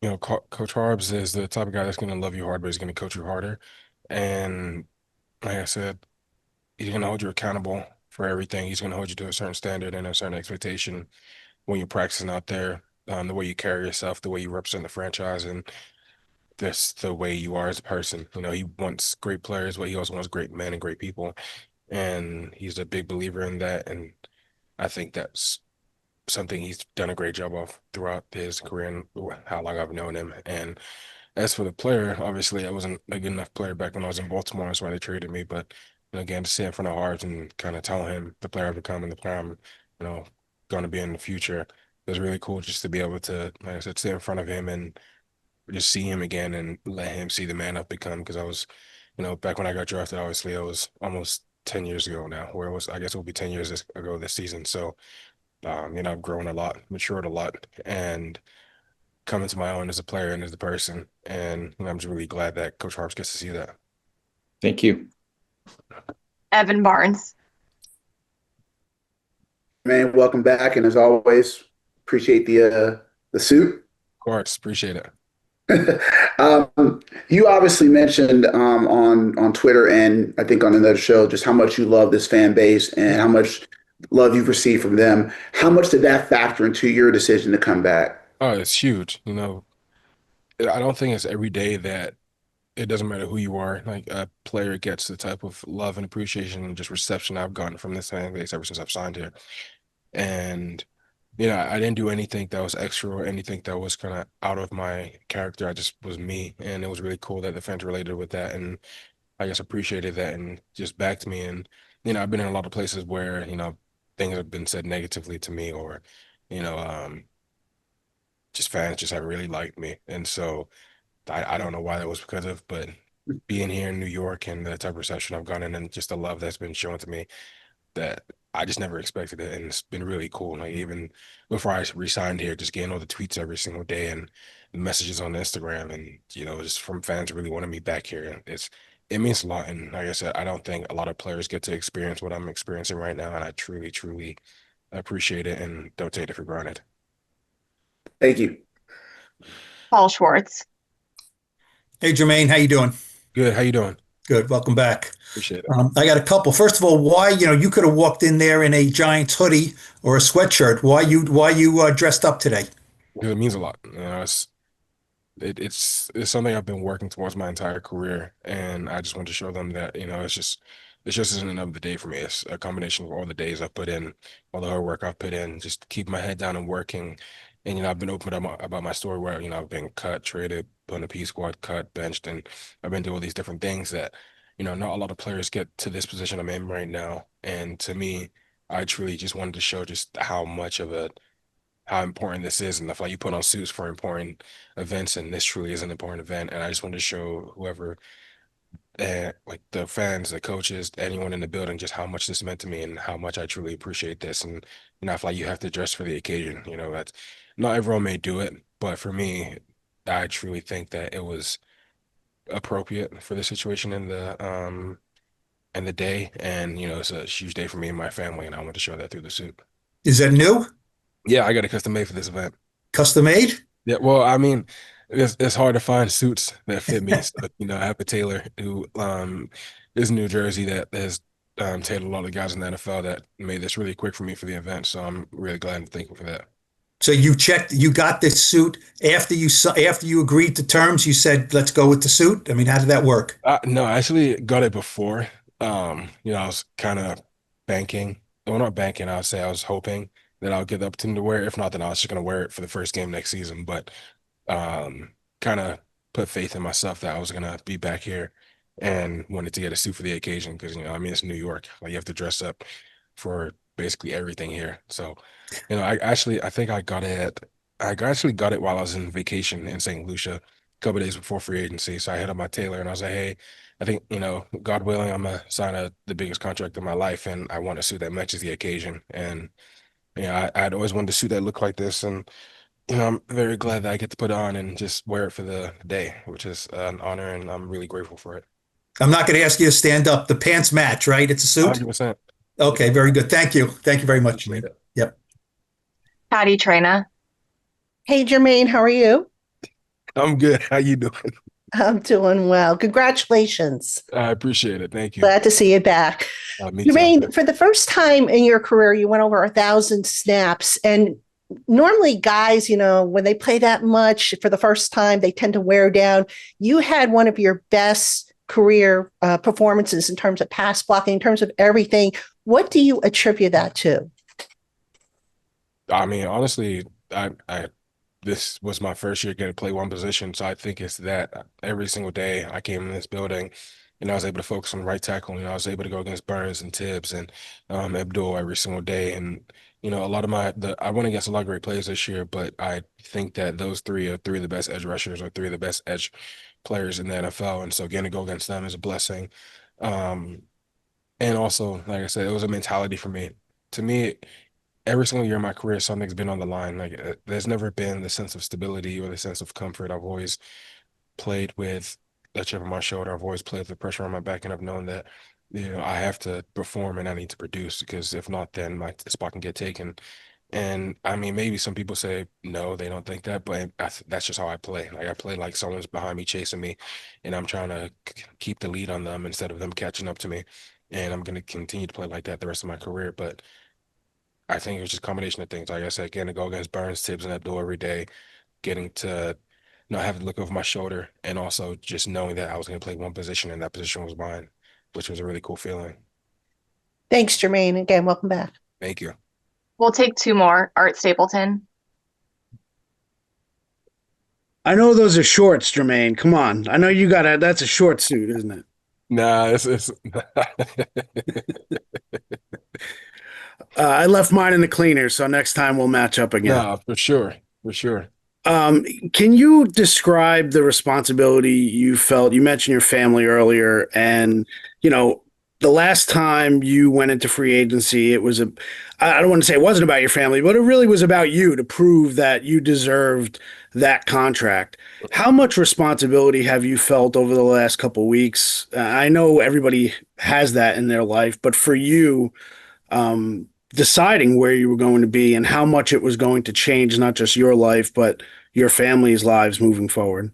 that Coach Harbs is the type of guy that's going to love you hard, but he's going to coach you harder. And like I said, he's going to hold you accountable for everything. He's going to hold you to a certain standard and a certain expectation when you're practicing out there, the way you carry yourself, the way you represent the franchise, and just the way you are as a person. He wants great players, but he also wants great men and great people. And he's a big believer in that. And I think that's something he's done a great job of throughout his career and how long I've known him. And as for the player, obviously I wasn't a good enough player back when I was in Baltimore. That's why they traded me. But again, to sit in front of Hart and kind of tell him the player I've become and the player I'm, you know, going to be in the future, it was really cool just to be able to, like I said, sit in front of him and just see him again and let him see the man I've become. Because I was, back when I got drafted, obviously it was almost 10 years ago now, where it was, I guess it will be 10 years ago this season. So, I've grown a lot, matured a lot, and come into my own as a player and as a person. And I'm just really glad that Coach Harps gets to see that. Of Thank you. Evan Barnes. Man, welcome back, and as always, appreciate the suit. course, appreciate it. You obviously mentioned on Twitter and I think on another show just how much you love this fan base and how much love you've received from them. How much did that factor into your decision to come back? Oh, it's huge. I don't think it's every day that it doesn't matter who you are, like a player gets the type of love and appreciation and just reception I've gotten from this fan base ever since I've signed here. And I didn't do anything that was extra or anything that was kind of out of my character. I just was me, and it was really cool that the fans related with that, and I just appreciated that and just backed me. And I've been in a lot of places where things have been said negatively to me, or you know, um, just fans just haven't really liked me, and so I don't know why that was because of, but being here in New York and the type of reception I've gotten and just the love that's been shown to me that I just never expected it. And it's been really cool. Like even before I resigned here, just getting all the tweets every single day and the messages on Instagram and, just from fans really wanting me back here. It means a lot. And like I said, I don't think a lot of players get to experience what I'm experiencing right now. And I truly, truly appreciate it and don't take it for granted. Thank you. Paul Schwartz. Hey, Jermaine, how you doing? Good. How you doing? Good. Welcome back. Appreciate it. I got a couple. First of all, why, you could have walked in there in a Giants hoodie or a sweatshirt. Why you dressed up today? Because it means a lot. It's something I've been working towards my entire career, and I just want to show them that it's just isn't another day for me. It's a combination of all the days I've put in, all the hard work I've put in, just keep my head down and working. And I've been open about my story where I've been cut, traded, put in a P squad, cut, benched, and I've been doing all these different things that not a lot of players get to this position I'm in right now. And to me, I truly just wanted to show just how important this is, and the fact you put on suits for important events, and this truly is an important event. And I just wanted to show whoever, like the fans, the coaches, anyone in the building, just how much this meant to me and how much I truly appreciate this. And I feel like you have to dress for the occasion. That's not everyone may do it, but for me, I truly think that it was appropriate for the situation and the day. And it's a huge day for me and my family, and I want to show that through the suit. Is that new? Yeah, I got it custom made for this event. Custom made? Yeah, well, I mean, it's hard to find suits that fit me. So, I have a tailor who is in New Jersey that has tailored a lot of guys in the NFL that made this really quick for me for the event. So I'm really glad and thankful for that. So you got this suit after you agreed to terms, you said, let's go with the suit. I mean, how did that work? No, I actually got it before. I was kind of banking. Well, not banking, I would say I was hoping that I'll get the opportunity to wear it. If not, then I was just gonna wear it for the first game next season. But kind of put faith in myself that I was gonna be back here and wanted to get a suit for the occasion because it's New York. Like you have to dress up for basically everything here. So, I think I actually got it while I was in vacation in St. Lucia a couple of days before free agency. So I hit up my tailor and I was like, hey, I think, God willing, I'm gonna sign the biggest contract of my life, and I want a suit that matches the occasion. And I'd always wanted a suit that looked like this, and I'm very glad that I get to put it on and just wear it for the day, which is an honor, and I'm really grateful for it. I'm not going to ask you to stand up. The pants match, right? It's a suit? 100%. Okay, very good. Thank you. Thank you very much. Appreciate it. Yep. Patty Traina. Hey, Jermaine, how are you? I'm good. How you doing? I'm doing well. Congratulations. I appreciate it. Thank you. Glad to see you back. Me too. Jermaine, for the first time in your career, you went over 1,000 snaps. And normally, guys, when they play that much for the first time, they tend to wear down. You had one of your best career performances in terms of pass blocking, in terms of everything. What do you attribute that to? I mean, honestly, I this was my first year getting to play one position, so I think it's that every single day I came in this building and I was able to focus on right tackle, and I was able to go against Burns and Tibbs and Abdul every single day. And a lot of I went against a lot of great players this year, but I think that those three are three of the best edge rushers or three of the best edge players in the NFL, and so getting to go against them is a blessing. Um, and also, like I said, it was a mentality for me. To me, every single year in my career, something's been on the line. Like there's never been the sense of stability or the sense of comfort. I've always played with a chip on my shoulder. I've always played with the pressure on my back, and I've known that I have to perform and I need to produce because if not, then my spot can get taken. And I mean, maybe some people say no, they don't think that, but that's just how I play. Like I play like someone's behind me chasing me, and I'm trying to keep the lead on them instead of them catching up to me. And I'm going to continue to play like that the rest of my career. But I think it was just a combination of things. Like I said, getting to go against Burns, Tibbs, and Abdul every day, getting to not have to look over my shoulder, and also just knowing that I was going to play one position and that position was mine, which was a really cool feeling. Thanks, Jermaine. Again, welcome back. Thank you. We'll take two more. Art Stapleton. I know those are shorts, Jermaine. Come on. I know you got a that's a short suit, isn't it? Nah, it's I left mine in the cleaner, so next time we'll match up again. nah, for sure, for sure. Um, can you describe the responsibility you felt? You mentioned your family earlier, and you know, the last time you went into free agency, it was I don't want to say it wasn't about your family, but it really was about you to prove that you deserved that contract. How much responsibility have you felt over the last couple weeks? I know everybody has that in their life, but for you, deciding where you were going to be and how much it was going to change not just your life, but your family's lives moving forward.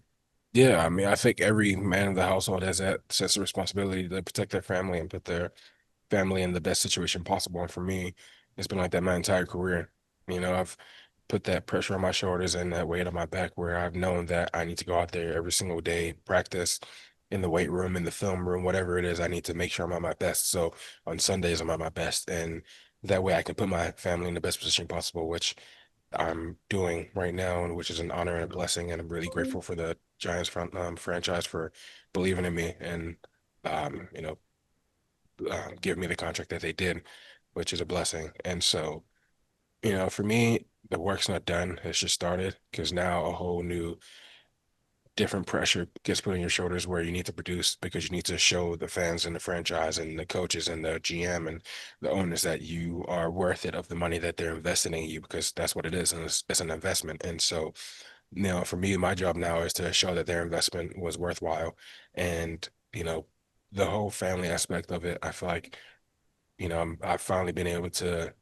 Yeah, I mean, I think every man in the household has that sense of responsibility to protect their family and put their family in the best situation possible. And for me, it's been like that my entire career. I've put that pressure on my shoulders and that weight on my back where I've known that I need to go out there every single day, practice in the weight room, in the film room, whatever it is, I need to make sure I'm at my best. So on Sundays, I'm at my best. And that way I can put my family in the best position possible, which I'm doing right now, and which is an honor and a blessing. And I'm really grateful for the Giants franchise for believing in me and, um, you know, give me the contract that they did, which is a blessing. And so, for me, the work's not done. It's just started because now a whole new different pressure gets put on your shoulders where you need to produce because you need to show the fans and the franchise and the coaches and the GM and the owners that you are worth it of the money that they're investing in you because that's what it is, and it's an investment. And so, for me, my job now is to show that their investment was worthwhile. And, the whole family aspect of it, I feel like, I've finally been able to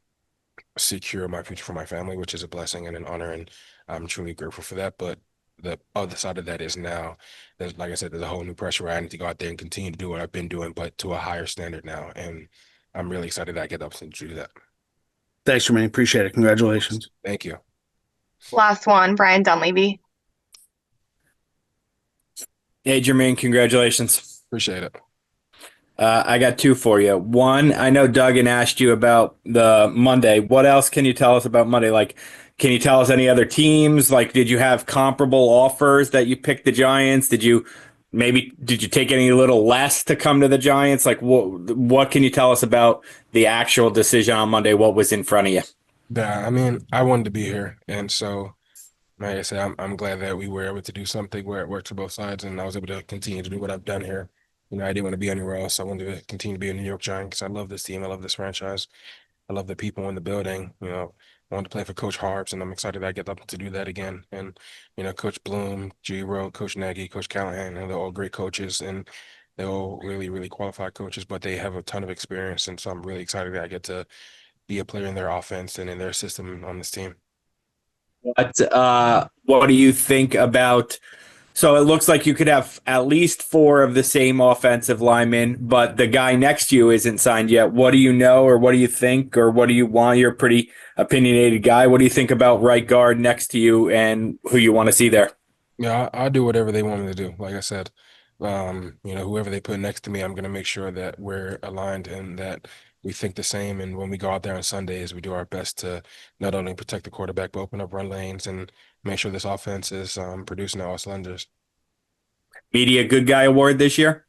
secure my future for my family, which is a blessing and an honor, and I'm truly grateful for that. But the other side of that is now, there's like I said, there's a whole new pressure where I need to go out there and continue to do what I've been doing, but to a higher standard now. And I'm really excited that I get the opportunity to do that. Thanks, Jermaine. Appreciate it. Congratulations. Thank you. Last one, Brian Dunleavy. Hey, Jermaine, congratulations. Appreciate it. I got two for you. One, I know Duggan asked you about the Monday. What else can you tell us about Monday? Like, can you tell us any other teams? Like, did you have comparable offers that you picked the Giants? Did you take any little less to come to the Giants? Like, what can you tell us about the actual decision on Monday? What was in front of you? Yeah, I mean, I wanted to be here, and so like I said, I'm glad that we were able to do something where it worked for both sides, and I was able to continue to do what I've done here. I didn't want to be anywhere else. I wanted to continue to be a New York Giant because I love this team. I love this franchise. I love the people in the building. I wanted to play for Coach Harbs, and I'm excited that I get to do that again. And, Coach Bloom, G. Rowe, Coach Nagy, Coach Callahan, and they're all great coaches, and they're all really, really qualified coaches, but they have a ton of experience. And so I'm really excited that I get to be a player in their offense and in their system on this team. But what do you think about? So it looks like you could have at least four of the same offensive linemen, but the guy next to you isn't signed yet. What do you know, or what do you think, or what do you want? You're a pretty opinionated guy. What do you think about right guard next to you and who you want to see there? Yeah, I'll do whatever they want me to do. Like I said, whoever they put next to me, I'm going to make sure that we're aligned and that we think the same. And when we go out there on Sundays, we do our best to not only protect the quarterback, but open up run lanes and make sure this offense is producing all cylinders. Media Good Guy Award this year?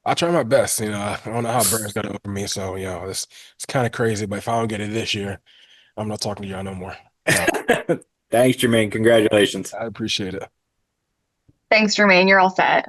I'll try my best. I don't know how Brand's got it over me. So, it's kind of crazy. But if I don't get it this year, I'm not talking to y'all no more. Thanks, Jermaine. Congratulations. I appreciate it. Thanks, Jermaine. You're all set.